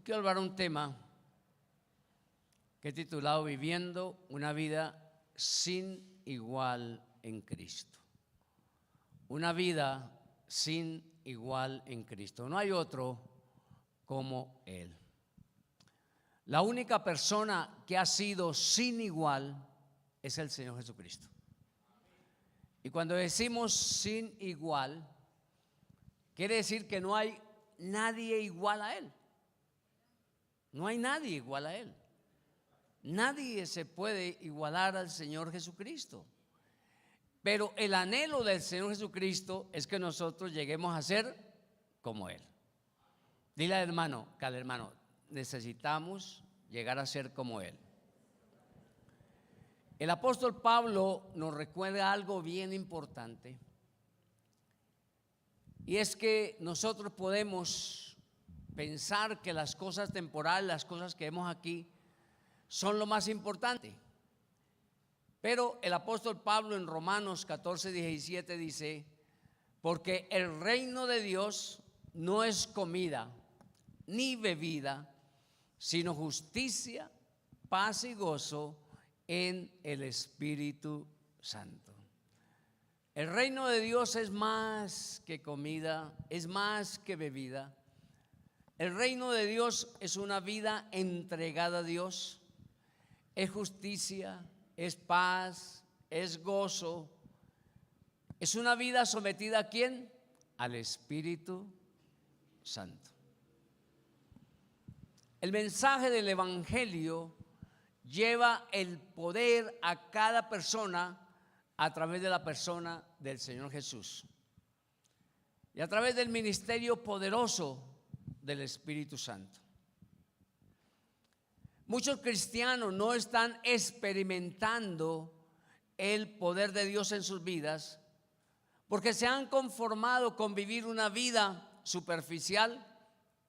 quiero hablar de un tema que he titulado Viviendo una vida sin igual en Cristo. Una vida sin igual en Cristo. No hay otro como Él. La única persona que ha sido sin igual es el Señor Jesucristo. Y cuando decimos sin igual, quiere decir que no hay nadie igual a Él. No hay nadie igual a Él. Nadie se puede igualar al Señor Jesucristo. Pero el anhelo del Señor Jesucristo es que nosotros lleguemos a ser como Él. Dile al hermano, cada hermano, necesitamos llegar a ser como Él. El apóstol Pablo nos recuerda algo bien importante. Y es que nosotros podemos pensar que las cosas temporales, las cosas que vemos aquí, son lo más importante. Pero el apóstol Pablo en Romanos 14:17 dice: porque el reino de Dios no es comida ni bebida, sino justicia, paz y gozo en el Espíritu Santo. El reino de Dios es más que comida, es más que bebida. El reino de Dios es una vida entregada a Dios, es justicia, es paz, es gozo. Es una vida sometida ¿a quién? Al Espíritu Santo. El mensaje del Evangelio lleva el poder a cada persona a través de la persona del Señor Jesús y a través del ministerio poderoso del Espíritu Santo. Muchos cristianos no están experimentando el poder de Dios en sus vidas porque se han conformado con vivir una vida superficial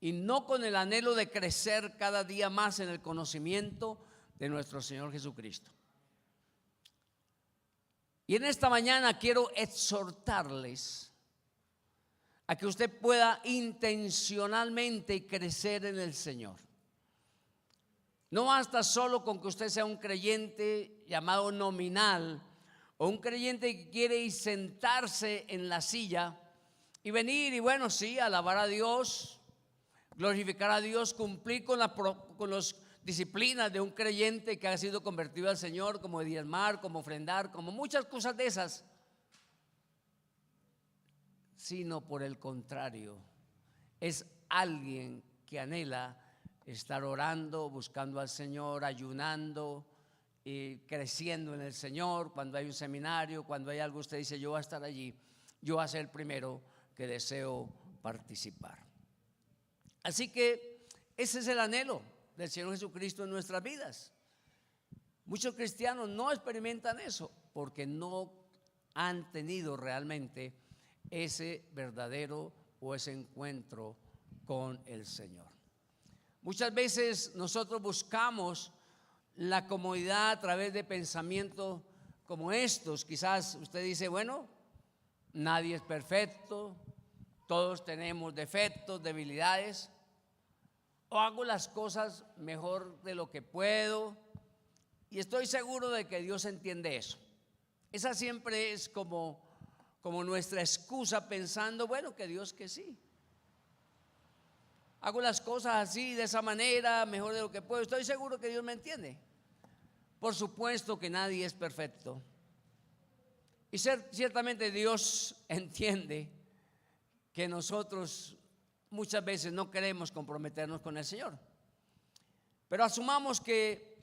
y no con el anhelo de crecer cada día más en el conocimiento de nuestro Señor Jesucristo. Y en esta mañana quiero exhortarles a que usted pueda intencionalmente crecer en el Señor. No basta solo con que usted sea un creyente llamado nominal o un creyente que quiere ir sentarse en la silla y venir y bueno, sí, alabar a Dios, glorificar a Dios, cumplir con las disciplinas de un creyente que ha sido convertido al Señor, como diezmar, como ofrendar, como muchas cosas de esas, sino por el contrario, es alguien que anhela estar orando, buscando al Señor, ayunando y creciendo en el Señor. Cuando hay un seminario, cuando hay algo, usted dice: yo voy a estar allí, yo voy a ser el primero que deseo participar. Así que ese es el anhelo del Señor Jesucristo en nuestras vidas. Muchos cristianos no experimentan eso porque no han tenido realmente ese verdadero o ese encuentro con el Señor. Muchas veces nosotros buscamos la comodidad a través de pensamientos como estos. Quizás usted dice: bueno, nadie es perfecto, todos tenemos defectos, debilidades, o hago las cosas mejor de lo que puedo, y estoy seguro de que Dios entiende eso. Esa siempre es como nuestra excusa, pensando, bueno, que Dios que sí. Hago las cosas así, de esa manera, mejor de lo que puedo. Estoy seguro que Dios me entiende. Por supuesto que nadie es perfecto. Y ciertamente Dios entiende que nosotros muchas veces no queremos comprometernos con el Señor. Pero asumamos que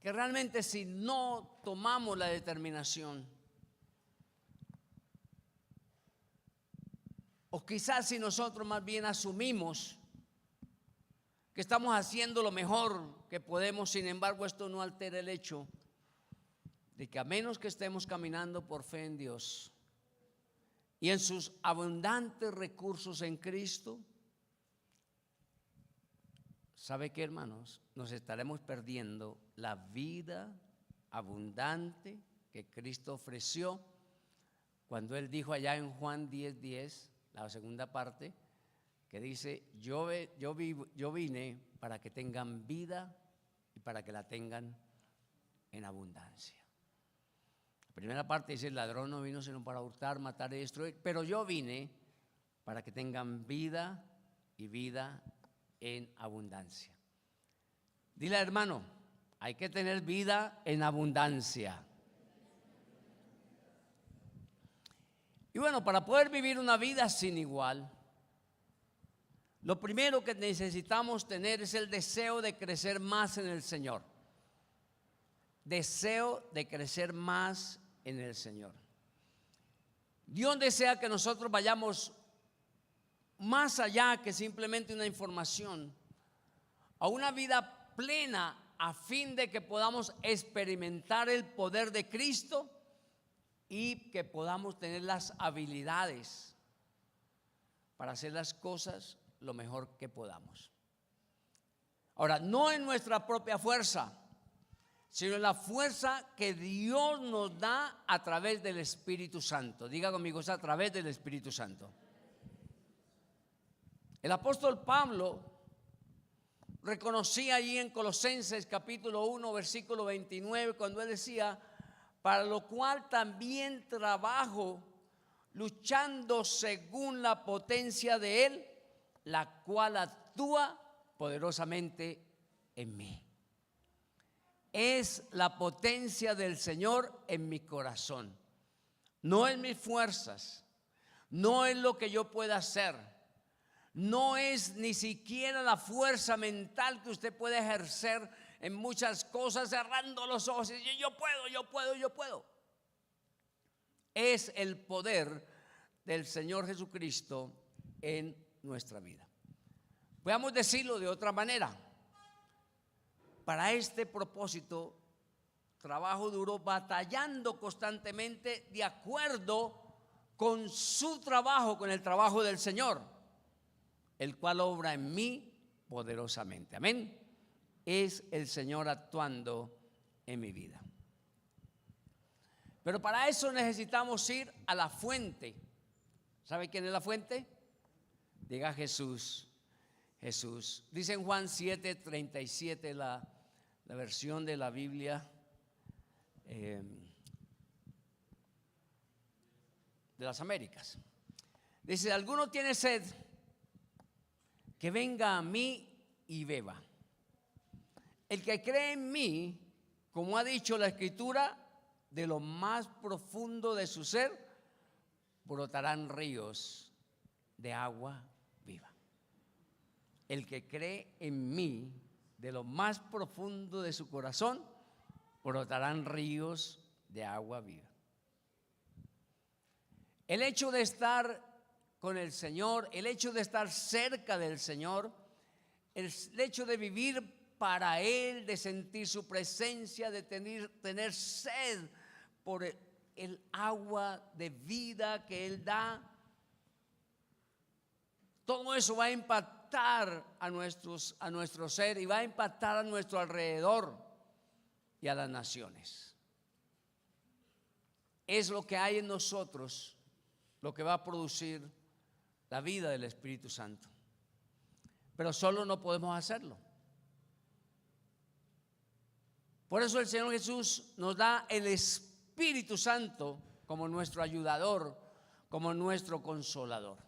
realmente si no tomamos la determinación, o quizás si nosotros más bien asumimos que estamos haciendo lo mejor que podemos, sin embargo esto no altera el hecho de que a menos que estemos caminando por fe en Dios y en sus abundantes recursos en Cristo, ¿sabe qué, hermanos? Nos estaremos perdiendo la vida abundante que Cristo ofreció cuando Él dijo allá en Juan 10:10, la segunda parte, que dice, yo vine para que tengan vida y para que la tengan en abundancia. La primera parte dice, el ladrón no vino sino para hurtar, matar y destruir, pero yo vine para que tengan vida y vida en abundancia. Dile, hermano, hay que tener vida en abundancia. Y bueno, para poder vivir una vida sin igual, lo primero que necesitamos tener es el deseo de crecer más en el Señor. Deseo de crecer más en el Señor. Dios desea que nosotros vayamos más allá que simplemente una información, a una vida plena, a fin de que podamos experimentar el poder de Cristo y que podamos tener las habilidades para hacer las cosas lo mejor que podamos. Ahora, no en nuestra propia fuerza, sino en la fuerza que Dios nos da a través del Espíritu Santo. Diga conmigo, es a través del Espíritu Santo. El apóstol Pablo reconocía allí en Colosenses capítulo 1 versículo 29 cuando él decía, para lo cual también trabajo luchando según la potencia de Él, la cual actúa poderosamente en mí. Es la potencia del Señor en mi corazón, no en mis fuerzas, no es lo que yo pueda hacer, no es ni siquiera la fuerza mental que usted puede ejercer en muchas cosas cerrando los ojos y diciendo yo puedo. Es el poder del Señor Jesucristo en nuestra vida. Podemos decirlo de otra manera. Para este propósito, trabajo duro, batallando constantemente de acuerdo con su trabajo, con el trabajo del Señor, el cual obra en mí poderosamente. Amén. Es el Señor actuando en mi vida. Pero para eso necesitamos ir a la fuente. ¿Sabe quién es la fuente? Diga Jesús. Jesús. Dice en Juan 7:37 la versión de la Biblia de las Américas. Dice, ¿alguno tiene sed? Que venga a mí y beba. El que cree en mí, como ha dicho la Escritura, de lo más profundo de su ser, brotarán ríos de agua viva. El que cree en mí, de lo más profundo de su corazón, brotarán ríos de agua viva. El hecho de estar con el Señor, el hecho de estar cerca del Señor, el hecho de vivir para Él, de sentir su presencia, de tener sed por el agua de vida que Él da, todo eso va a impactar a nuestro ser y va a impactar a nuestro alrededor y a las naciones. Es lo que hay en nosotros, lo que va a producir la vida del Espíritu Santo. Pero solo no podemos hacerlo. Por eso el Señor Jesús nos da el Espíritu Santo como nuestro ayudador, como nuestro consolador.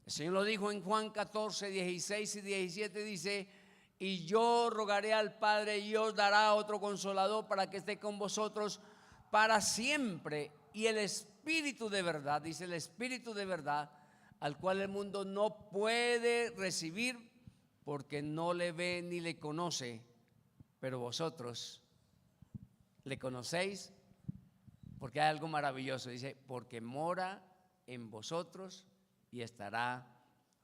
El Señor lo dijo en Juan 14, 16 y 17, dice, y yo rogaré al Padre y os dará otro consolador para que esté con vosotros para siempre. Y el Espíritu de verdad, dice el Espíritu de verdad, al cual el mundo no puede recibir porque no le ve ni le conoce, pero vosotros le conocéis porque hay algo maravilloso, dice, porque mora en vosotros y estará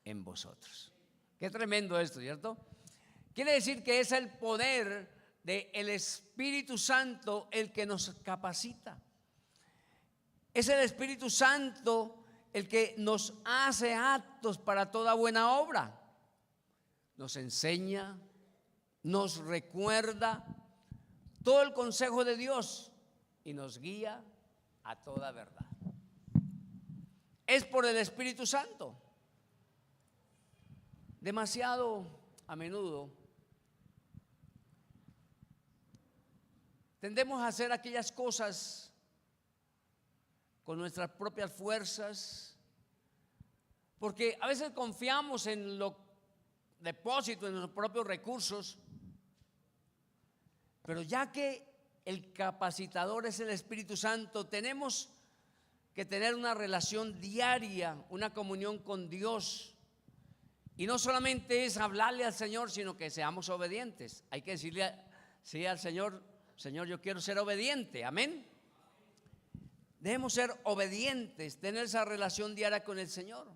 en vosotros. Qué tremendo esto, ¿cierto? Quiere decir que es el poder del Espíritu Santo el que nos capacita. Es el Espíritu Santo el que nos hace aptos para toda buena obra. Nos enseña, nos recuerda todo el consejo de Dios y nos guía a toda verdad. Es por el Espíritu Santo. Demasiado a menudo tendemos a hacer aquellas cosas con nuestras propias fuerzas, porque a veces confiamos en los depósitos, en nuestros propios recursos, pero ya que el capacitador es el Espíritu Santo, tenemos que tener una relación diaria, una comunión con Dios. Y no solamente es hablarle al Señor, sino que seamos obedientes. Hay que decirle sí al Señor: Señor, yo quiero ser obediente. Amén. Debemos ser obedientes, tener esa relación diaria con el Señor.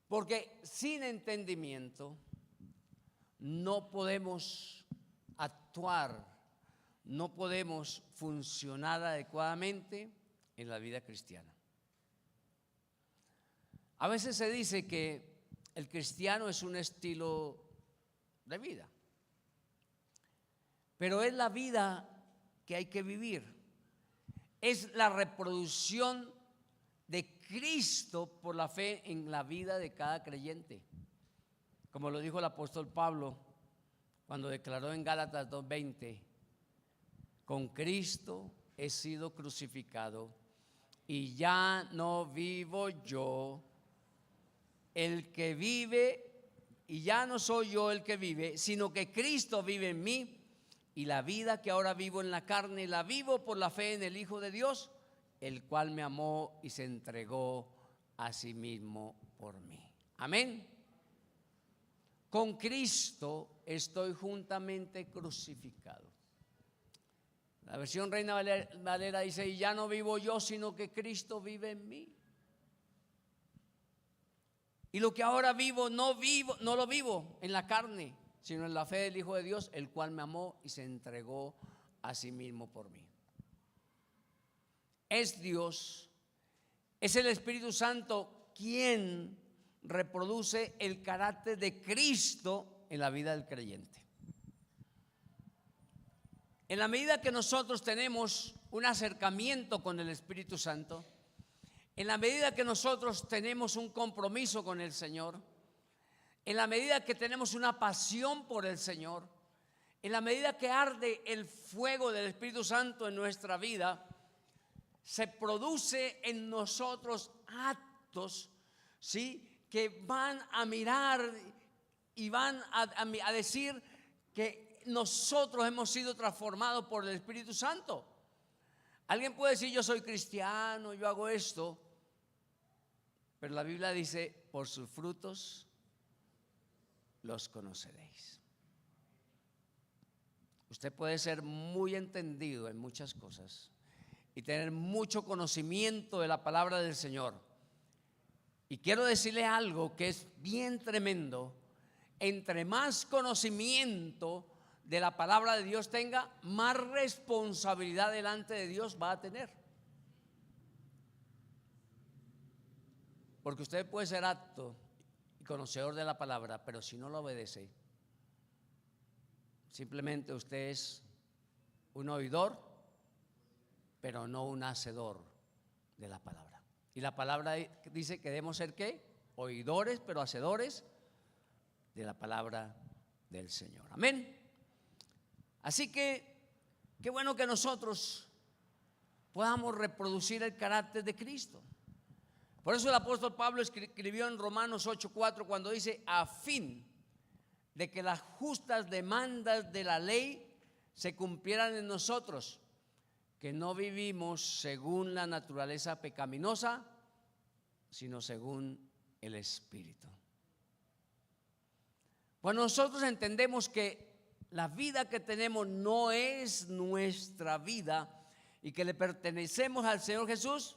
Porque sin entendimiento no podemos actuar, no podemos funcionar adecuadamente en la vida cristiana. A veces se dice que el cristiano es un estilo de vida, pero es la vida que hay que vivir. Es la reproducción de Cristo por la fe en la vida de cada creyente. Como lo dijo el apóstol Pablo cuando declaró en Gálatas 2:20: con Cristo he sido crucificado y ya no vivo yo, el que vive, y ya no soy yo el que vive, sino que Cristo vive en mí, y la vida que ahora vivo en la carne la vivo por la fe en el Hijo de Dios, el cual me amó y se entregó a sí mismo por mí. Amén. Con Cristo estoy juntamente crucificado. La versión Reina Valera dice: y ya no vivo yo, sino que Cristo vive en mí. Y lo que ahora vivo, no lo vivo en la carne, sino en la fe del Hijo de Dios, el cual me amó y se entregó a sí mismo por mí. Es Dios, es el Espíritu Santo quien reproduce el carácter de Cristo en la vida del creyente. En la medida que nosotros tenemos un acercamiento con el Espíritu Santo, en la medida que nosotros tenemos un compromiso con el Señor, en la medida que tenemos una pasión por el Señor, en la medida que arde el fuego del Espíritu Santo en nuestra vida, se produce en nosotros actos, ¿sí?, que van a mirar y van a decir que nosotros hemos sido transformados por el Espíritu Santo. Alguien puede decir: yo soy cristiano, yo hago esto, pero la Biblia dice: por sus frutos los conoceréis. Usted puede ser muy entendido en muchas cosas y tener mucho conocimiento de la palabra del Señor. Y quiero decirle algo que es bien tremendo: entre más conocimiento de la palabra de Dios tenga, más responsabilidad delante de Dios va a tener. Porque usted puede ser apto y conocedor de la palabra, pero si no lo obedece, simplemente usted es un oidor, pero no un hacedor de la palabra. Y la palabra dice que debemos ser ¿qué? Oidores, pero hacedores de la palabra del Señor. Amén. Así que qué bueno que nosotros podamos reproducir el carácter de Cristo. Por eso el apóstol Pablo escribió en Romanos 8:4 cuando dice: a fin de que las justas demandas de la ley se cumplieran en nosotros, que no vivimos según la naturaleza pecaminosa, sino según el Espíritu. Pues nosotros entendemos que la vida que tenemos no es nuestra vida y que le pertenecemos al Señor Jesús.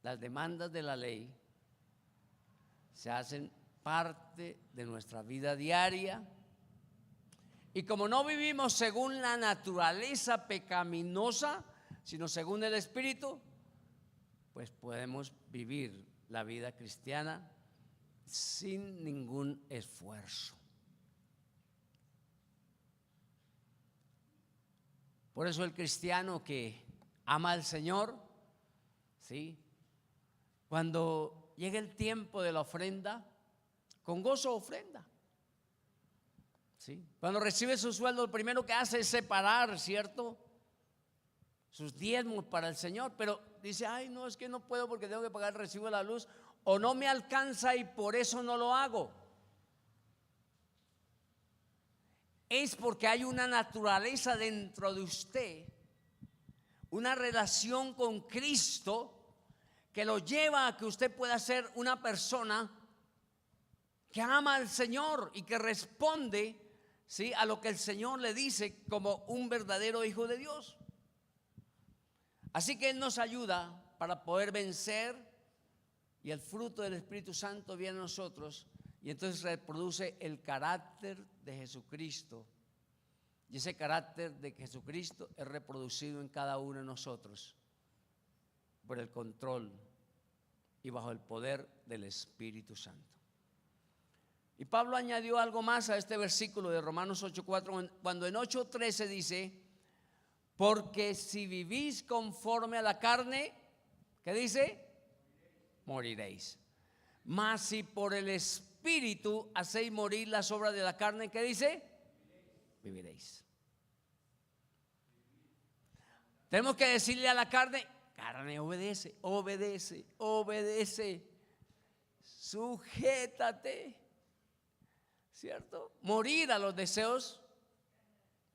Las demandas de la ley se hacen parte de nuestra vida diaria. Y como no vivimos según la naturaleza pecaminosa, sino según el Espíritu, pues podemos vivir la vida cristiana sin ningún esfuerzo. Por eso el cristiano que ama al Señor, ¿sí?, cuando llega el tiempo de la ofrenda, con gozo ofrenda. ¿Sí? Cuando recibe su sueldo, lo primero que hace es separar, ¿cierto?, sus diezmos para el Señor, pero dice, ay, no, es que no puedo porque tengo que pagar el recibo de la luz, o no me alcanza y por eso no lo hago. Es porque hay una naturaleza dentro de usted, una relación con Cristo que lo lleva a que usted pueda ser una persona que ama al Señor y que responde, ¿sí?, a lo que el Señor le dice como un verdadero hijo de Dios. Así que Él nos ayuda para poder vencer, y el fruto del Espíritu Santo viene a nosotros y entonces reproduce el carácter de Jesucristo. Y ese carácter de Jesucristo es reproducido en cada uno de nosotros por el control y bajo el poder del Espíritu Santo. Y Pablo añadió algo más a este versículo de Romanos 8:4, cuando en 8:13 dice, porque si vivís conforme a la carne, ¿qué dice? Moriréis. Mas si por el Espíritu hacéis morir las obras de la carne, ¿qué dice? Viviréis. Tenemos que decirle a la carne, carne, obedece, obedece, obedece, sujétate, ¿cierto? Morir a los deseos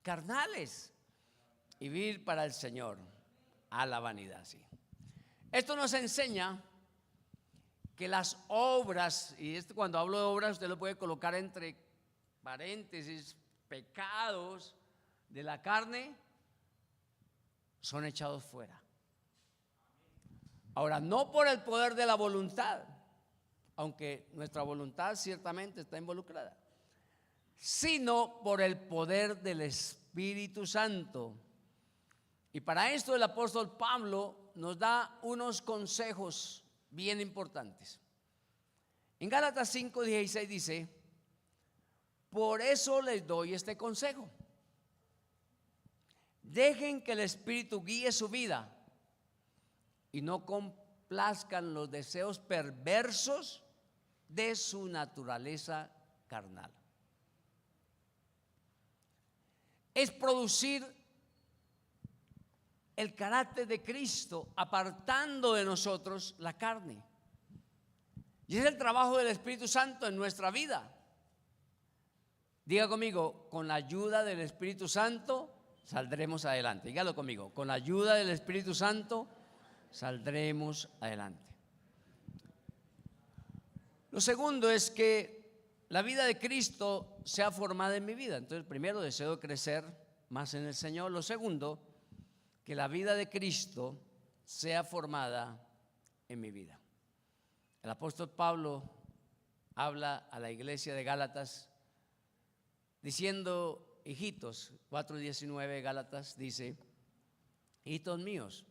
carnales y vivir para el Señor, a la vanidad, sí. Esto nos enseña que las obras, y cuando hablo de obras usted lo puede colocar entre paréntesis, pecados de la carne son echados fuera. Ahora, no por el poder de la voluntad, aunque nuestra voluntad ciertamente está involucrada, sino por el poder del Espíritu Santo. Y para esto el apóstol Pablo nos da unos consejos bien importantes. En Gálatas 5:16 dice, por eso les doy este consejo: dejen que el Espíritu guíe su vida y no complazcan los deseos perversos de su naturaleza carnal. Es producir el carácter de Cristo apartando de nosotros la carne. Y es el trabajo del Espíritu Santo en nuestra vida. Diga conmigo, con la ayuda del Espíritu Santo saldremos adelante. Dígalo conmigo, con la ayuda del Espíritu Santo saldremos adelante. Lo segundo es que la vida de Cristo sea formada en mi vida. Entonces, primero, deseo crecer más en el Señor. Lo segundo, que la vida de Cristo sea formada en mi vida. El apóstol Pablo habla a la iglesia de Gálatas diciendo, hijitos, 4:19 Gálatas dice, hijitos míos,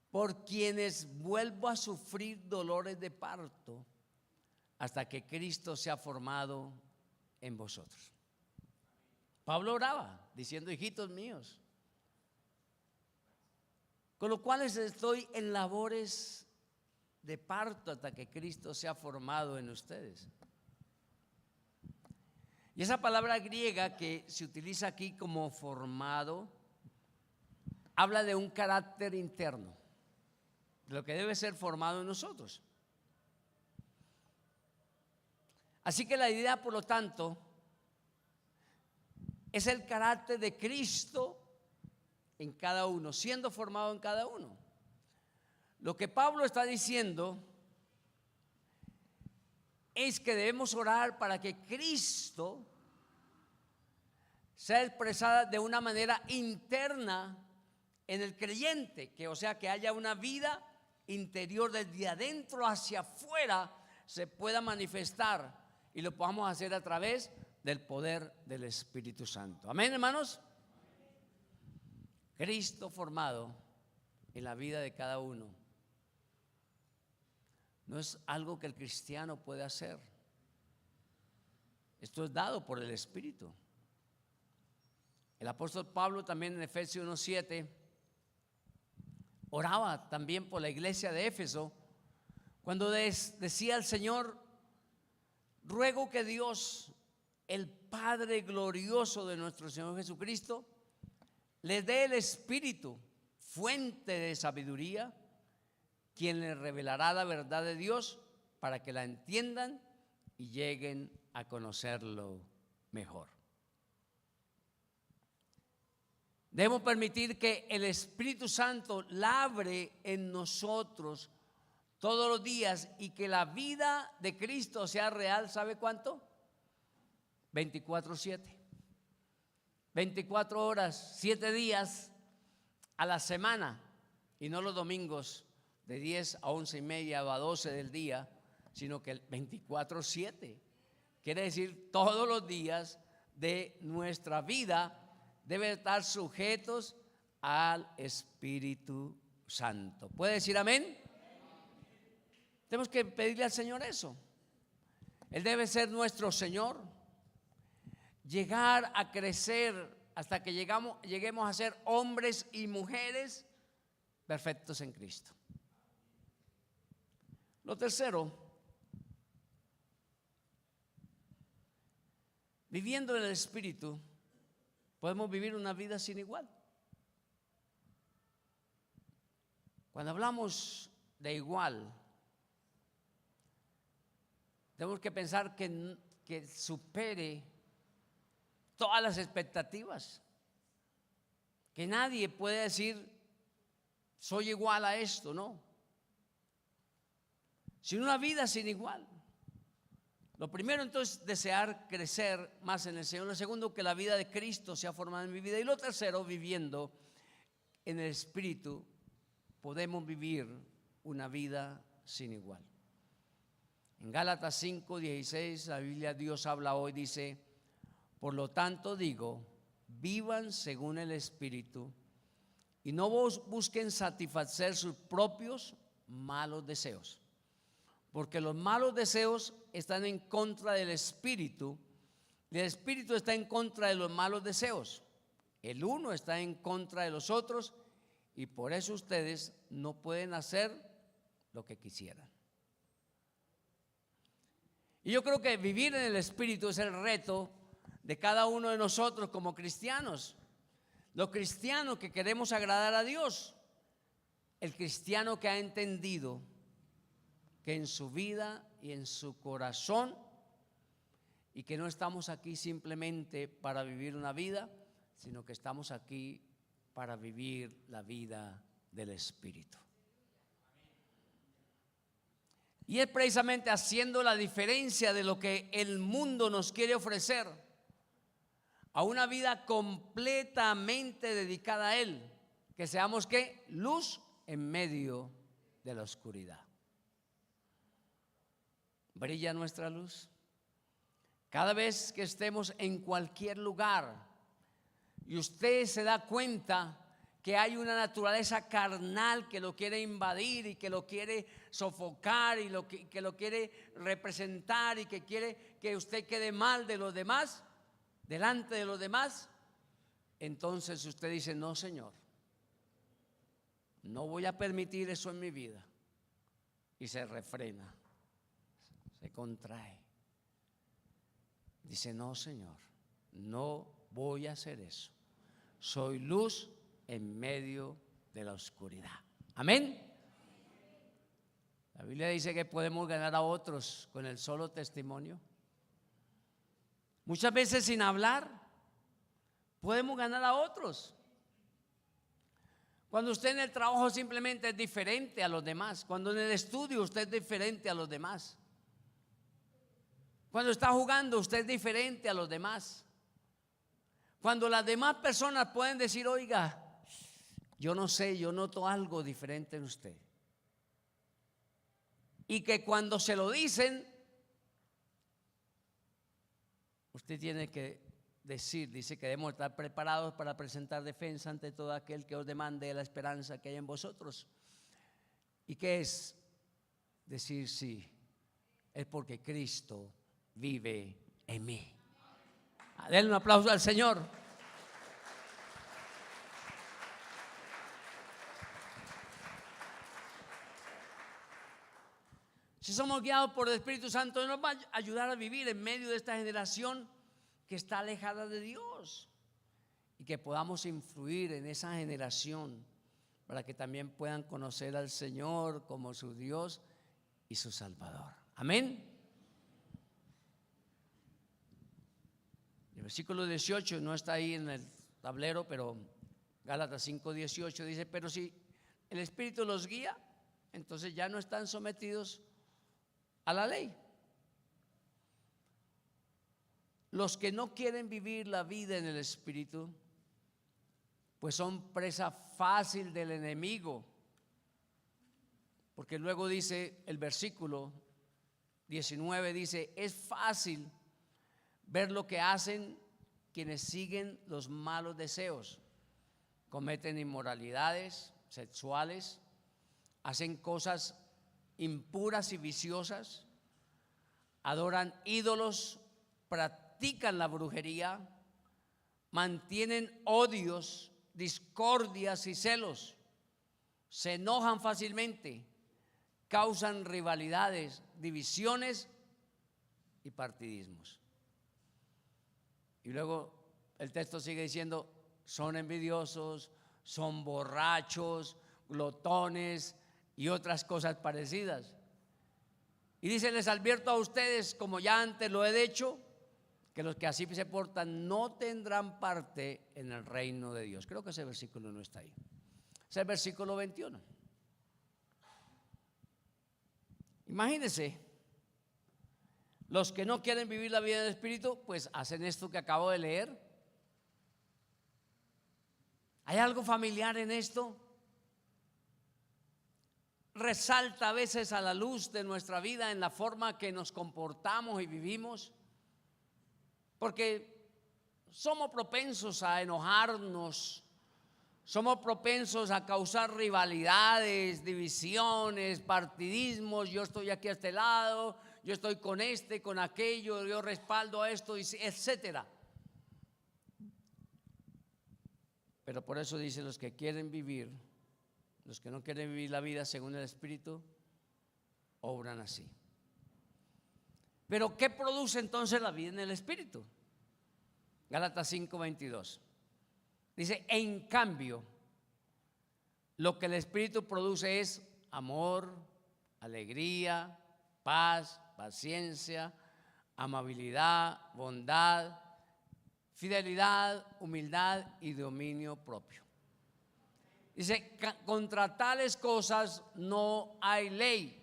por quienes vuelvo a sufrir dolores de parto hasta que Cristo sea formado en vosotros. Pablo oraba diciendo, hijitos míos, con los cuales estoy en labores de parto hasta que Cristo sea formado en ustedes. Y esa palabra griega que se utiliza aquí como formado, habla de un carácter interno, de lo que debe ser formado en nosotros. Así que la idea, por lo tanto, es el carácter de Cristo en cada uno, siendo formado en cada uno. Lo que Pablo está diciendo es que debemos orar para que Cristo sea expresada de una manera interna en el creyente, que o sea que haya una vida interior desde adentro hacia afuera se pueda manifestar y lo podamos hacer a través del poder del Espíritu Santo. Amén, hermanos. Cristo formado en la vida de cada uno no es algo que el cristiano puede hacer. Esto es dado por el Espíritu. El apóstol Pablo también en Efesios 1:7 oraba también por la iglesia de Éfeso Cuando decía el Señor, ruego que Dios, el Padre glorioso de nuestro Señor Jesucristo, le dé el Espíritu, fuente de sabiduría, quien les revelará la verdad de Dios para que la entiendan y lleguen a conocerlo mejor. Debemos permitir que el Espíritu Santo labre en nosotros todos los días y que la vida de Cristo sea real. ¿Sabe cuánto? 24/7. 24 horas, 7 días a la semana, y no los domingos de 10 a 11:30 o a 12 del día, sino que el 24/7. Quiere decir todos los días de nuestra vida deben estar sujetos al Espíritu Santo. ¿Puede decir amén? Tenemos que pedirle al Señor eso. Él debe ser nuestro Señor. Llegar a crecer hasta que lleguemos a ser hombres y mujeres perfectos en Cristo. Lo tercero, viviendo en el Espíritu, podemos vivir una vida sin igual. Cuando hablamos de igual, tenemos que pensar que supere todas las expectativas. Que nadie puede decir, soy igual a esto, no. Sino una vida sin igual. Lo primero, entonces, desear crecer más en el Señor. Lo segundo, que la vida de Cristo sea formada en mi vida. Y lo tercero, viviendo en el Espíritu, podemos vivir una vida sin igual. En Gálatas 5:16, la Biblia, Dios habla hoy, dice: por lo tanto digo, vivan según el Espíritu y no busquen satisfacer sus propios malos deseos. Porque los malos deseos están en contra del Espíritu y el Espíritu está en contra de los malos deseos. El uno está en contra de los otros y por eso ustedes no pueden hacer lo que quisieran. Y yo creo que vivir en el Espíritu es el reto de cada uno de nosotros como cristianos. Los cristianos que queremos agradar a Dios. El cristiano que ha entendido que en su vida y en su corazón, y que no estamos aquí simplemente para vivir una vida, sino que estamos aquí para vivir la vida del Espíritu. Y es precisamente haciendo la diferencia de lo que el mundo nos quiere ofrecer a una vida completamente dedicada a Él, que seamos ¿qué? Luz en medio de la oscuridad. Brilla nuestra luz. Cada vez que estemos en cualquier lugar y usted se da cuenta que hay una naturaleza carnal que lo quiere invadir y que lo quiere sofocar y que lo quiere representar y que quiere que usted quede mal de los demás, delante de los demás, entonces usted dice: no, Señor, no voy a permitir eso en mi vida. Y se refrena, se contrae. Dice: no, Señor, no voy a hacer eso. Soy luz en medio de la oscuridad. Amén. La Biblia dice que podemos ganar a otros con el solo testimonio. Muchas veces sin hablar podemos ganar a otros. Cuando usted en el trabajo simplemente es diferente a los demás. Cuando en el estudio usted es diferente a los demás. Cuando está jugando usted es diferente a los demás. Cuando las demás personas pueden decir: oiga, yo no sé, yo noto algo diferente en usted. Y que cuando se lo dicen, usted tiene que dice que debemos estar preparados para presentar defensa ante todo aquel que os demande la esperanza que hay en vosotros. ¿Y qué es? Decir sí, es porque Cristo vive en mí. Denle un aplauso al Señor. Si somos guiados por el Espíritu Santo, nos va a ayudar a vivir en medio de esta generación que está alejada de Dios, y que podamos influir en esa generación para que también puedan conocer al Señor como su Dios y su Salvador. Amén. El versículo 18 no está ahí en el tablero, pero Gálatas 5:18 dice: pero si el Espíritu los guía, entonces ya no están sometidos a la ley. Los que no quieren vivir la vida en el Espíritu, pues son presa fácil del enemigo, porque luego dice el versículo 19, dice: es fácil ver lo que hacen quienes siguen los malos deseos, cometen inmoralidades sexuales, hacen cosas impuras y viciosas, adoran ídolos, practican la brujería, mantienen odios, discordias y celos, se enojan fácilmente, causan rivalidades, divisiones y partidismos. Y luego el texto sigue diciendo: son envidiosos, son borrachos, glotones y otras cosas parecidas. Y dice: les advierto a ustedes, como ya antes lo he dicho, que los que así se portan no tendrán parte en el reino de Dios. Creo que ese versículo no está ahí. Es el versículo 21. Imagínense, los que no quieren vivir la vida del Espíritu, pues hacen esto que acabo de leer. ¿Hay algo familiar en esto? Resalta a veces a la luz de nuestra vida en la forma que nos comportamos y vivimos, porque somos propensos a enojarnos, somos propensos a causar rivalidades, divisiones, partidismos. Yo estoy aquí a este lado, yo estoy con este, con aquello, yo respaldo a esto, etcétera. Pero por eso dice: los que quieren vivir, los que no quieren vivir la vida según el Espíritu, obran así. Pero ¿qué produce entonces la vida en el Espíritu? Gálatas 5:22 dice: en cambio, lo que el Espíritu produce es amor, alegría, paz, paciencia, amabilidad, bondad, fidelidad, humildad y dominio propio. Dice: contra tales cosas no hay ley.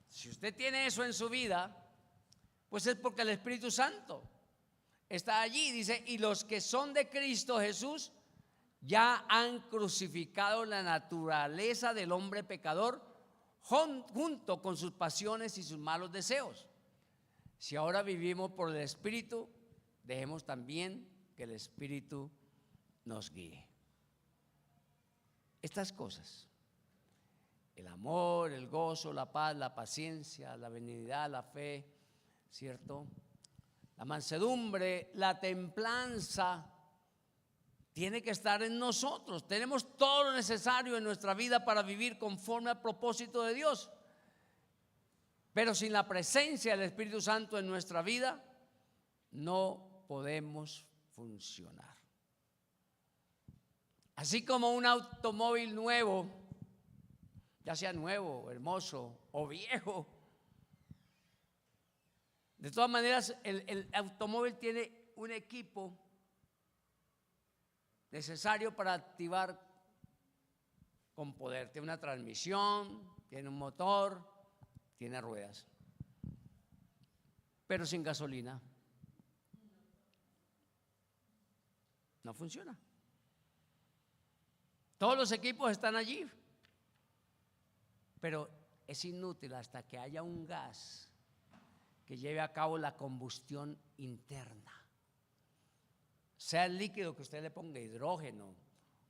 Si usted tiene eso en su vida, pues es porque el Espíritu Santo está allí. Dice: y los que son de Cristo Jesús ya han crucificado la naturaleza del hombre pecador junto con sus pasiones y sus malos deseos. Si ahora vivimos por el Espíritu, dejemos también que el Espíritu nos guíe. Estas cosas: el amor, el gozo, la paz, la paciencia, la benignidad, la fe, ¿cierto?, la mansedumbre, la templanza, tiene que estar en nosotros. Tenemos todo lo necesario en nuestra vida para vivir conforme al propósito de Dios. Pero sin la presencia del Espíritu Santo en nuestra vida, no podemos funcionar. Así como un automóvil nuevo, ya sea nuevo, hermoso o viejo, de todas maneras el automóvil tiene un equipo necesario para activar con poder. Tiene una transmisión, tiene un motor, tiene ruedas, pero sin gasolina no funciona. Todos los equipos están allí, pero es inútil hasta que haya un gas que lleve a cabo la combustión interna, sea el líquido que usted le ponga, hidrógeno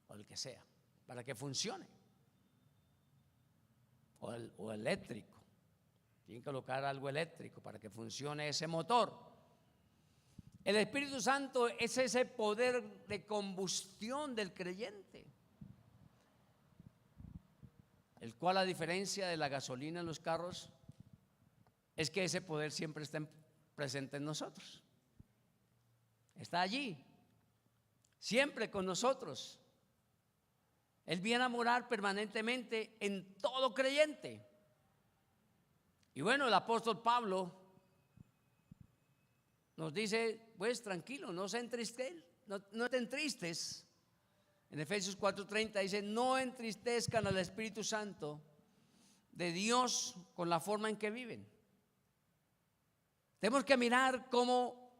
o el que sea, para que funcione, o eléctrico. Tienen que colocar algo eléctrico para que funcione ese motor. El Espíritu Santo es ese poder de combustión del creyente. el cual, a diferencia de la gasolina en los carros, es que ese poder siempre está presente en nosotros. Está allí, siempre con nosotros. Él viene a morar permanentemente en todo creyente. Y bueno, el apóstol Pablo nos dice, pues tranquilo, no se entristezcan, no te entristes. En Efesios 4:30 dice, no entristezcan al Espíritu Santo de Dios con la forma en que viven. Tenemos que mirar cómo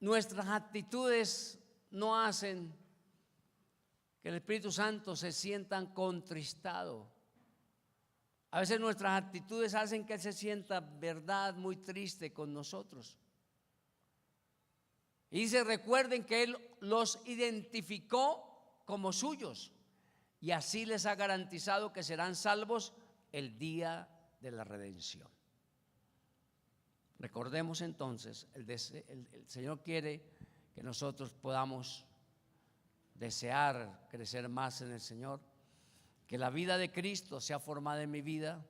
nuestras actitudes no hacen que el Espíritu Santo se sienta contristado. A veces nuestras actitudes hacen que Él se sienta, verdad, muy triste con nosotros. Y dice, recuerden que Él los identificó como suyos y así les ha garantizado que serán salvos el día de la redención. Recordemos entonces, el Señor quiere que nosotros podamos desear crecer más en el Señor, que la vida de Cristo sea formada en mi vida,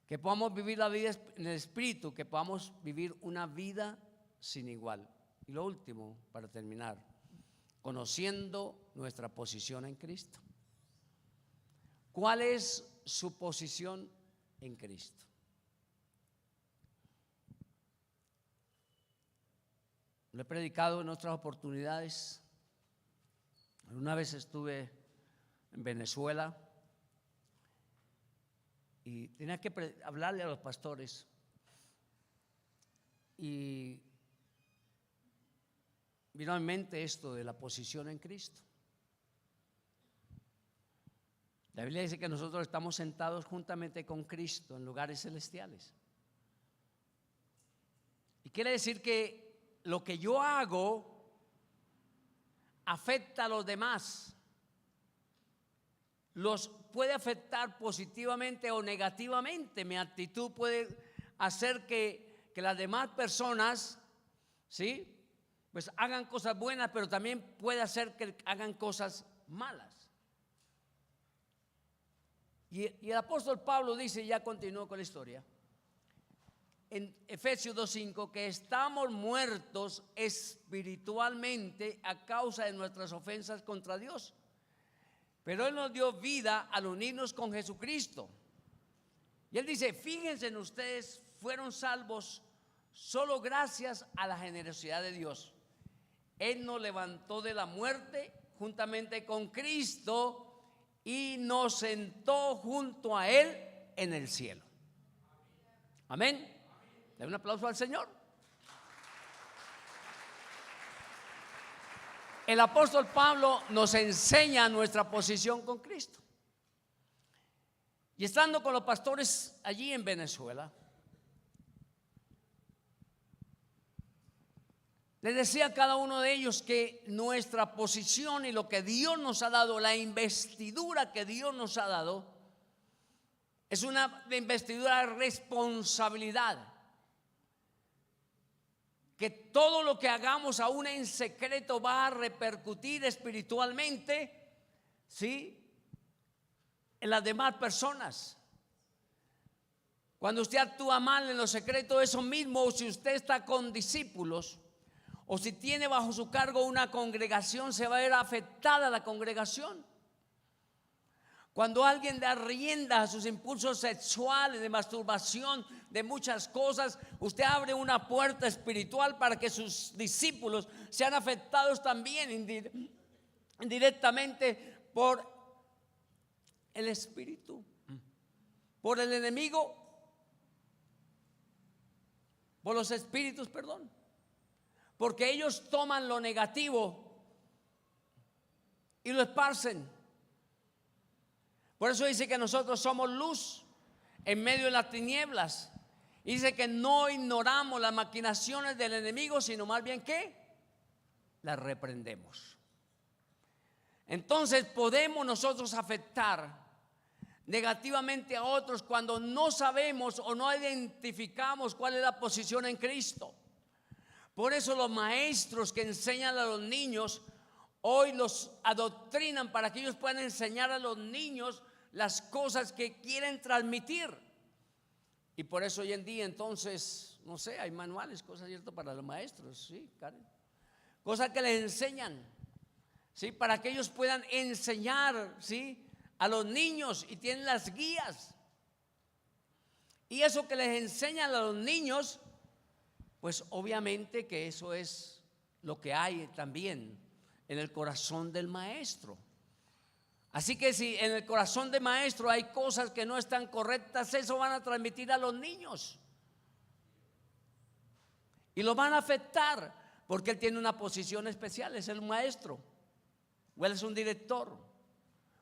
que podamos vivir la vida en el Espíritu, que podamos vivir una vida sin igual. Y lo último, para terminar, conociendo nuestra posición en Cristo. ¿Cuál es su posición en Cristo? Lo he predicado en otras oportunidades. Una vez estuve en Venezuela y tenía que hablarle a los pastores y vino a mi mente esto de la posición en Cristo. La Biblia dice que nosotros estamos sentados juntamente con Cristo en lugares celestiales. Y quiere decir que lo que yo hago afecta a los demás. Los puede afectar positivamente o negativamente. Mi actitud puede hacer que las demás personas, ¿sí?, pues hagan cosas buenas, pero también puede hacer que hagan cosas malas. Y el apóstol Pablo dice, ya continuó con la historia, en Efesios 2:5, que estamos muertos espiritualmente a causa de nuestras ofensas contra Dios. Pero Él nos dio vida al unirnos con Jesucristo. Y Él dice, fíjense en ustedes, fueron salvos solo gracias a la generosidad de Dios. Él nos levantó de la muerte juntamente con Cristo y nos sentó junto a Él en el cielo. Amén. Den un aplauso al Señor. El apóstol Pablo nos enseña nuestra posición con Cristo. Y estando con los pastores allí en Venezuela, les decía a cada uno de ellos que nuestra posición y lo que Dios nos ha dado, la investidura que Dios nos ha dado, es una investidura de responsabilidad. Que todo lo que hagamos aún en secreto va a repercutir espiritualmente, ¿sí?, en las demás personas. Cuando usted actúa mal en lo secreto, eso mismo, o si usted está con discípulos, o si tiene bajo su cargo una congregación, se va a ver afectada la congregación. Cuando alguien da rienda a sus impulsos sexuales, de masturbación, de muchas cosas, usted abre una puerta espiritual para que sus discípulos sean afectados también indirectamente por el espíritu, por el enemigo, por los espíritus, perdón. Porque ellos toman lo negativo y lo esparcen. Por eso dice que nosotros somos luz en medio de las tinieblas. Y dice que no ignoramos las maquinaciones del enemigo, sino más bien que las reprendemos. Entonces podemos nosotros afectar negativamente a otros cuando no sabemos o no identificamos cuál es la posición en Cristo. Por eso los maestros que enseñan a los niños hoy los adoctrinan para que ellos puedan enseñar a los niños las cosas que quieren transmitir. Y por eso hoy en día entonces, no sé, hay manuales, cosas ciertas para los maestros, ¿sí, Karen? Cosas que les enseñan, ¿sí? Para que ellos puedan enseñar, ¿sí?, a los niños, y tienen las guías. Y eso que les enseñan a los niños, pues obviamente que eso es lo que hay también en el corazón del maestro. Así que si en el corazón del maestro hay cosas que no están correctas, eso van a transmitir a los niños y lo van a afectar, porque él tiene una posición especial, es el maestro, o él es un director,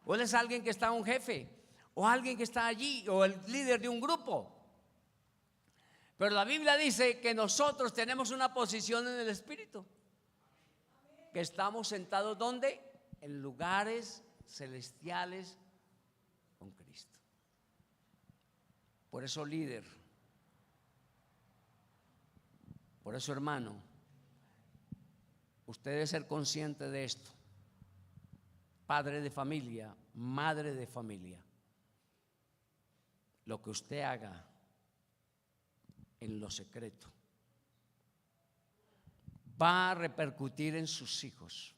o él es alguien que está un jefe, o alguien que está allí, o el líder de un grupo. Pero la Biblia dice que nosotros tenemos una posición en el Espíritu, que estamos sentados ¿dónde? En lugares celestiales con Cristo. Por eso, líder, por eso, hermano, usted debe ser consciente de esto. Padre de familia, madre de familia, lo que usted haga en lo secreto va a repercutir en sus hijos,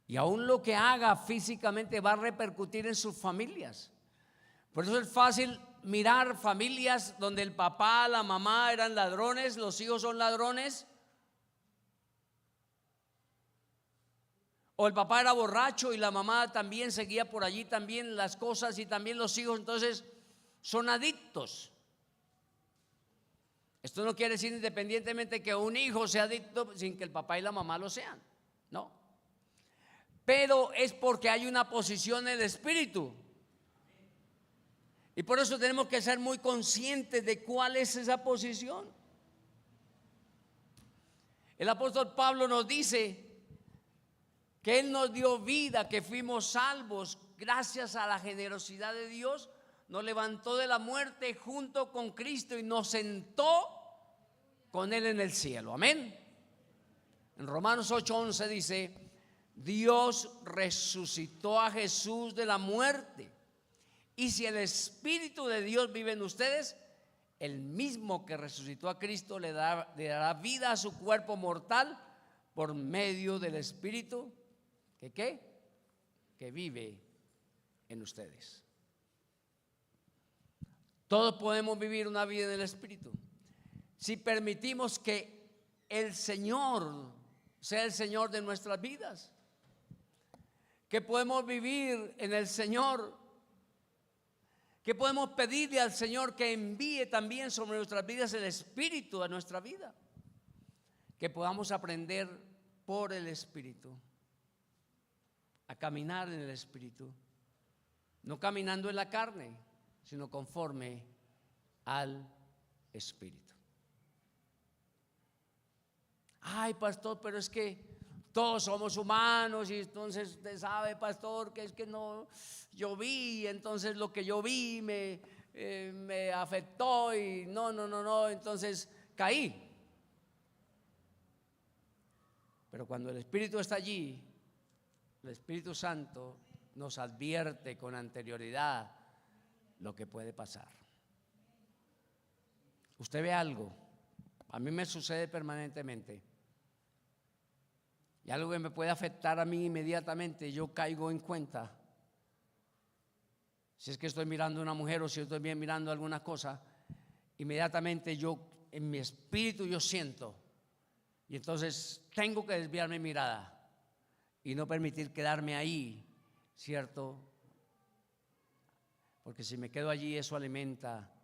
y aún lo que haga físicamente va a repercutir en sus familias. Por eso es fácil mirar familias donde el papá, la mamá eran ladrones, los hijos son ladrones, o el papá era borracho y la mamá también seguía por allí también las cosas, y también los hijos entonces son adictos. Esto no quiere decir independientemente que un hijo sea adicto sin que el papá y la mamá lo sean, no. Pero es porque hay una posición en el Espíritu. Y por eso tenemos que ser muy conscientes de cuál es esa posición. El apóstol Pablo nos dice que Él nos dio vida, que fuimos salvos gracias a la generosidad de Dios. Nos levantó de la muerte junto con Cristo y nos sentó con Él en el cielo. Amén. En Romanos 8:11 dice: Dios resucitó a Jesús de la muerte, y si el Espíritu de Dios vive en ustedes, el mismo que resucitó a Cristo le dará vida a su cuerpo mortal por medio del Espíritu que vive en ustedes. Todos podemos vivir una vida en el Espíritu si permitimos que el Señor sea el Señor de nuestras vidas, que podemos vivir en el Señor, que podemos pedirle al Señor que envíe también sobre nuestras vidas el Espíritu a nuestra vida, que podamos aprender por el Espíritu a caminar en el Espíritu, no caminando en la carne, sino conforme al Espíritu. Ay, pastor, pero es que todos somos humanos, y entonces usted sabe, pastor, que es que no, yo vi, entonces lo que yo vi me afectó y no, entonces caí. Pero cuando el Espíritu está allí, el Espíritu Santo nos advierte con anterioridad lo que puede pasar. Usted ve algo, a mí me sucede permanentemente, y algo que me puede afectar a mí inmediatamente, yo caigo en cuenta. Si es que estoy mirando a una mujer, o si estoy bien mirando alguna cosa, inmediatamente yo en mi espíritu yo siento, y entonces tengo que desviar mi mirada y no permitir quedarme ahí, ¿cierto? Porque si me quedo allí, eso alimenta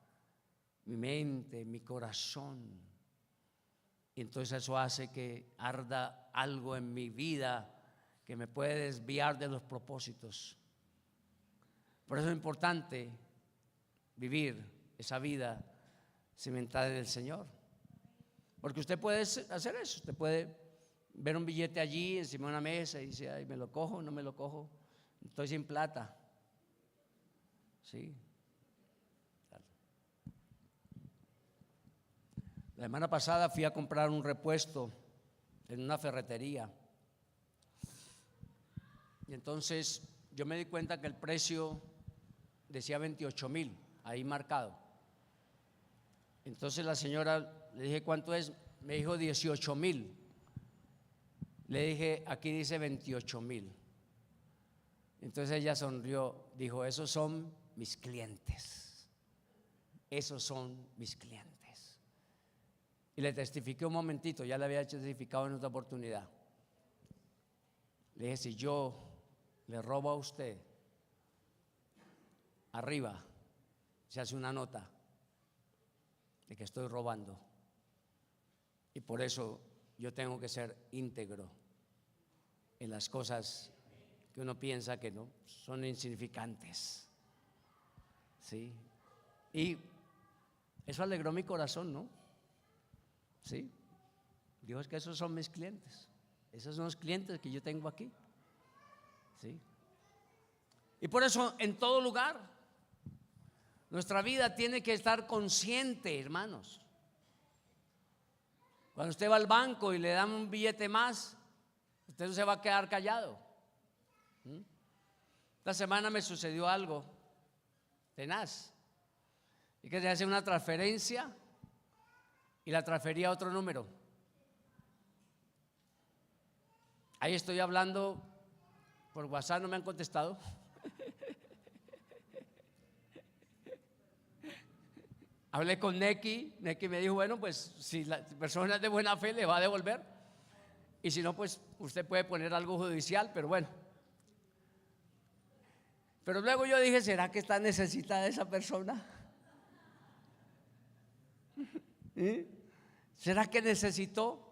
mi mente, mi corazón. Y entonces eso hace que arda algo en mi vida que me puede desviar de los propósitos. Por eso es importante vivir esa vida cimentada en el Señor. Porque usted puede hacer eso. Usted puede ver un billete allí encima de una mesa y dice: ay, ¿me lo cojo? ¿No me lo cojo? Estoy sin plata. Sí. La semana pasada fui a comprar un repuesto en una ferretería, y entonces yo me di cuenta que el precio decía 28,000 ahí marcado. Entonces la señora, le dije, ¿cuánto es? Me dijo 18,000. Le dije, aquí dice 28,000. Entonces ella sonrió, dijo, esos son mis clientes. Esos son mis clientes. Y le testifiqué un momentito, ya le había testificado en otra oportunidad. Le dije, si yo le robo a usted, arriba se hace una nota de que estoy robando. Y por eso yo tengo que ser íntegro en las cosas que uno piensa que no son insignificantes. ¿Sí? Y eso alegró mi corazón, ¿no? ¿Sí? Dijo, es que esos son mis clientes. Esos son los clientes que yo tengo aquí. ¿Sí? Y por eso en todo lugar nuestra vida tiene que estar consciente, hermanos. Cuando usted va al banco y le dan un billete más, usted no se va a quedar callado. Esta semana me sucedió algo tenaz. Y que se hace una transferencia y la transfería a otro número. Ahí estoy hablando por WhatsApp, no me han contestado. Hablé con Neki me dijo, bueno, pues si la persona es de buena fe le va a devolver. Y si no, pues usted puede poner algo judicial, pero bueno. Pero luego yo dije, ¿será que está necesitada esa persona? ¿Eh? ¿Será que necesitó?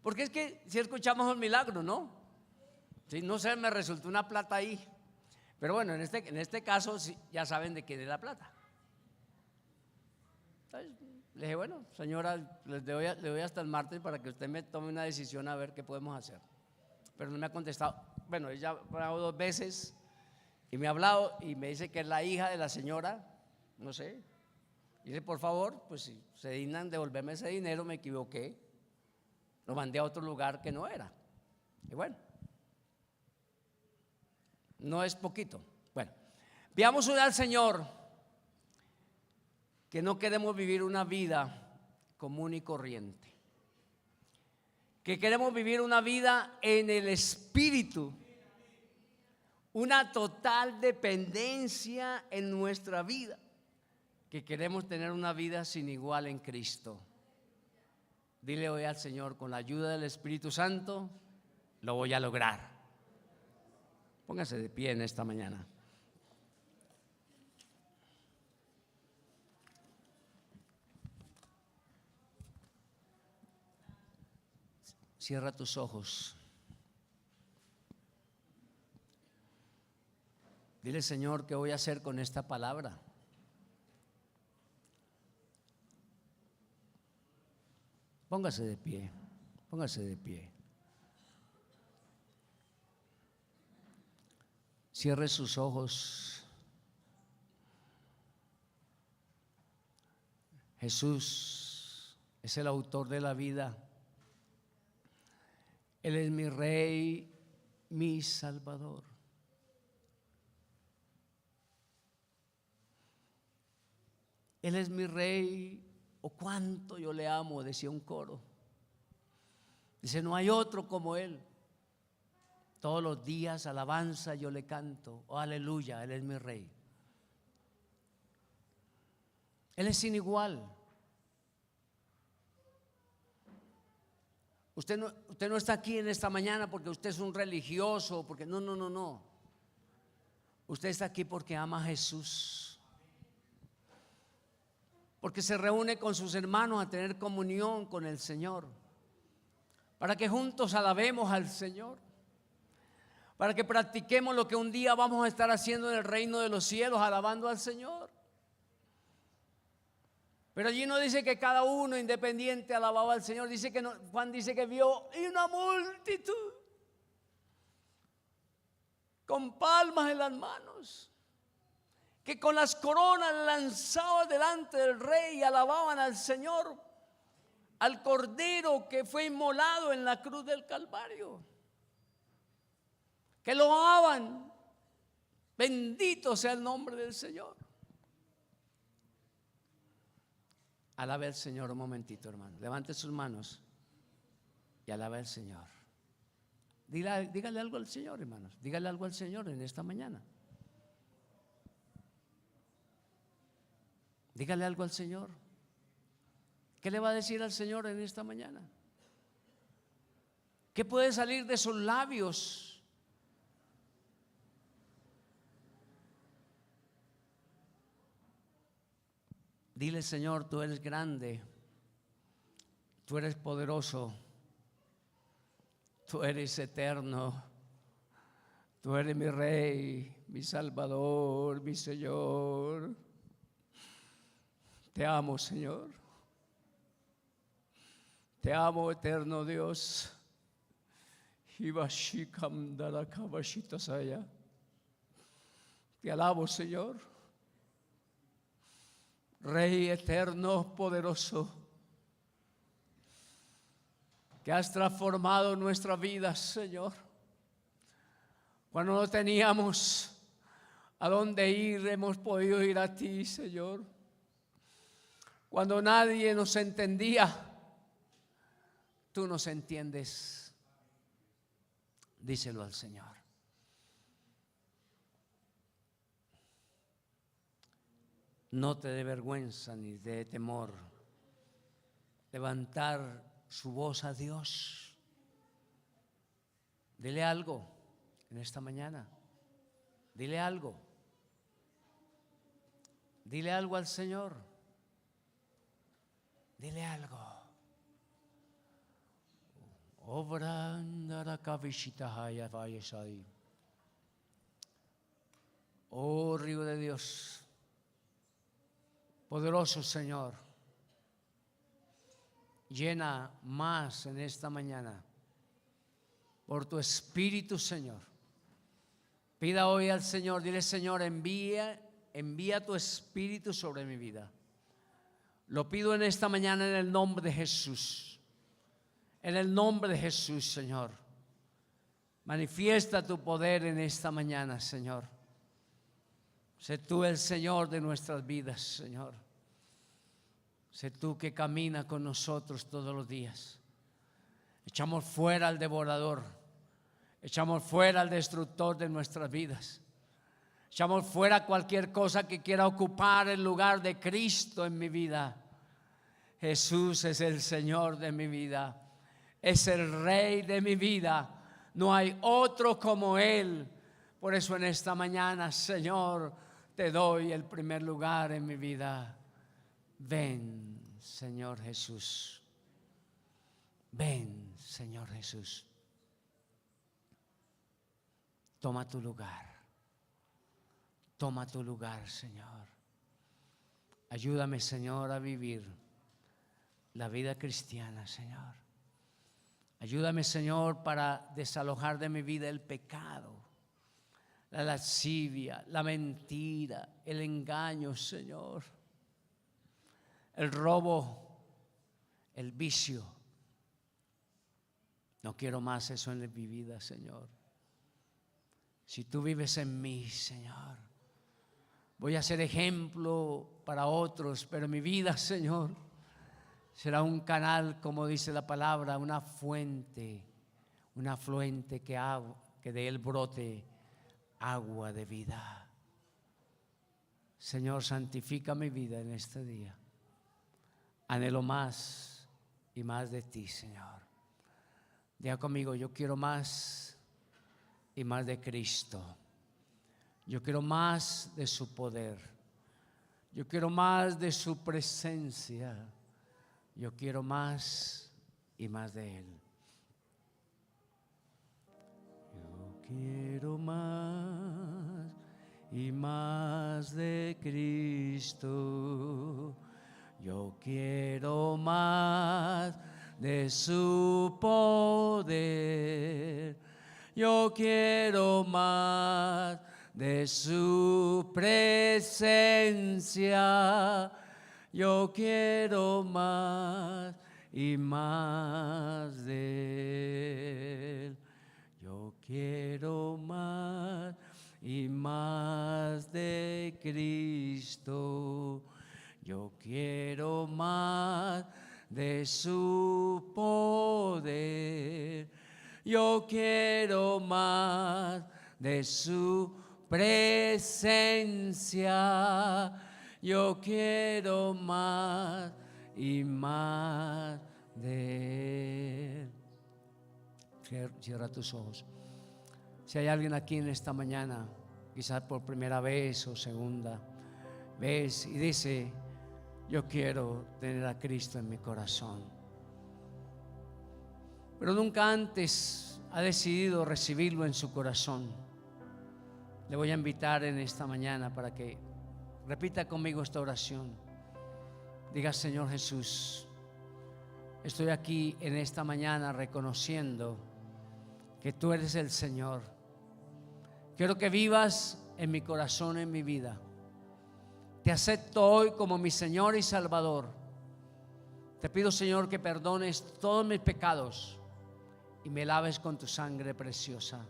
Porque es que si escuchamos un milagro, ¿no? Si no sé, me resultó una plata ahí. Pero bueno, en este caso ya saben de quién es la plata. Entonces, le dije, bueno, señora, le doy hasta el martes para que usted me tome una decisión a ver qué podemos hacer. Pero no me ha contestado. Bueno, ella ha hablado 2 veces y me ha hablado y me dice que es la hija de la señora, no sé. Y dice, por favor, pues si se dignan devolverme ese dinero, me equivoqué. Lo mandé a otro lugar que no era. Y bueno, no es poquito. Bueno, veamos al Señor que no queremos vivir una vida común y corriente, que queremos vivir una vida en el Espíritu, una total dependencia en nuestra vida, que queremos tener una vida sin igual en Cristo. Dile hoy al Señor, con la ayuda del Espíritu Santo, lo voy a lograr. Póngase de pie en esta mañana. Cierra tus ojos. Dile, Señor, ¿qué voy a hacer con esta palabra? Póngase de pie, póngase de pie. Cierre sus ojos. Jesús es el autor de la vida. Él es mi Rey, mi Salvador. Él es mi Rey. Oh, cuánto yo le amo, decía un coro. Dice, no hay otro como Él. Todos los días alabanza yo le canto. Oh, aleluya, Él es mi Rey. Él es sin igual. Usted no está aquí en esta mañana porque usted es un religioso, porque no. Usted está aquí porque ama a Jesús. Porque se reúne con sus hermanos a tener comunión con el Señor, para que juntos alabemos al Señor, para que practiquemos lo que un día vamos a estar haciendo en el reino de los cielos, alabando al Señor. Pero allí no dice que cada uno independiente alababa al Señor, dice que no, Juan dice que vio una multitud con palmas en las manos, que con las coronas lanzaban delante del rey y alababan al Señor, al Cordero que fue inmolado en la cruz del Calvario, que lo amaban, Bendito sea el nombre del Señor. Alabe al Señor un momentito, hermano. Levante sus manos y alabe al Señor. Dígale algo al Señor, hermanos. Dígale algo al Señor en esta mañana. Dígale algo al Señor. ¿Qué le va a decir al Señor en esta mañana? ¿Qué puede salir de sus labios? Dile, Señor, tú eres grande, tú eres poderoso, tú eres eterno, tú eres mi Rey, mi Salvador, mi Señor. Te amo, Señor. Te amo, eterno Dios. Te alabo, Señor. Rey eterno, poderoso, que has transformado nuestra vida, Señor. Cuando no teníamos a dónde ir, hemos podido ir a ti, Señor. Cuando nadie nos entendía, tú nos entiendes. Díselo al Señor. No te dé vergüenza ni te dé temor levantar su voz a Dios. Dile algo en esta mañana. Dile algo. Dile algo al Señor. Dile algo. Oh, río de Dios. Poderoso Señor, llena más en esta mañana por tu Espíritu, Señor. Pida hoy al Señor, dile, Señor, envía tu Espíritu sobre mi vida. Lo pido en esta mañana en el nombre de Jesús. En el nombre de Jesús, Señor. Manifiesta tu poder en esta mañana, Señor. Sé tú el Señor de nuestras vidas, Señor. Sé tú que camina con nosotros todos los días. Echamos fuera al devorador. Echamos fuera al destructor de nuestras vidas. Echamos fuera cualquier cosa que quiera ocupar el lugar de Cristo en mi vida. Jesús es el Señor de mi vida. Es el Rey de mi vida. No hay otro como Él. Por eso en esta mañana, Señor, te doy el primer lugar en mi vida. Ven, Señor Jesús. Ven, Señor Jesús. Toma tu lugar. Toma tu lugar, Señor. Ayúdame, Señor, a vivir la vida cristiana, Señor. Ayúdame, Señor, para desalojar de mi vida el pecado, la lascivia, la mentira, el engaño, Señor, el robo, el vicio. No quiero más eso en mi vida, Señor. Si tú vives en mí, Señor, voy a ser ejemplo para otros, pero mi vida, Señor, será un canal, como dice la palabra, una fuente, un afluente que de él brote agua de vida. Señor, santifica mi vida en este día. Anhelo más y más de ti, Señor. Diga conmigo, yo quiero más y más de Cristo. Yo quiero más de su poder. Yo quiero más de su presencia. Yo quiero más y más de Él. Yo quiero más y más de Cristo. Yo quiero más de su poder. Yo quiero más de su presencia. Yo quiero más y más de Él. Yo quiero más y más de Cristo. Yo quiero más de su poder. Yo quiero más de su presencia. Yo quiero más y más de Él. Cierra tus ojos. Si hay alguien aquí en esta mañana, quizás por primera vez o segunda vez, y dice: yo quiero tener a Cristo en mi corazón, pero nunca antes ha decidido recibirlo en su corazón, le voy a invitar en esta mañana para que repita conmigo esta oración. Diga: Señor Jesús, estoy aquí en esta mañana reconociendo que tú eres el Señor. Quiero que vivas en mi corazón, en mi vida. Te acepto hoy como mi Señor y Salvador. Te pido, Señor, que perdones todos mis pecados y me laves con tu sangre preciosa.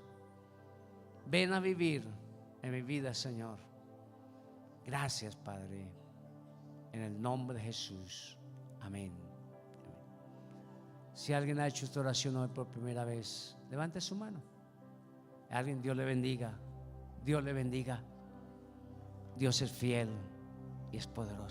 Ven a vivir en mi vida, Señor. Gracias, Padre. En el nombre de Jesús. Amén. Si alguien ha hecho esta oración hoy por primera vez, levante su mano. Alguien, Dios le bendiga. Dios le bendiga. Dios es fiel y es poderoso.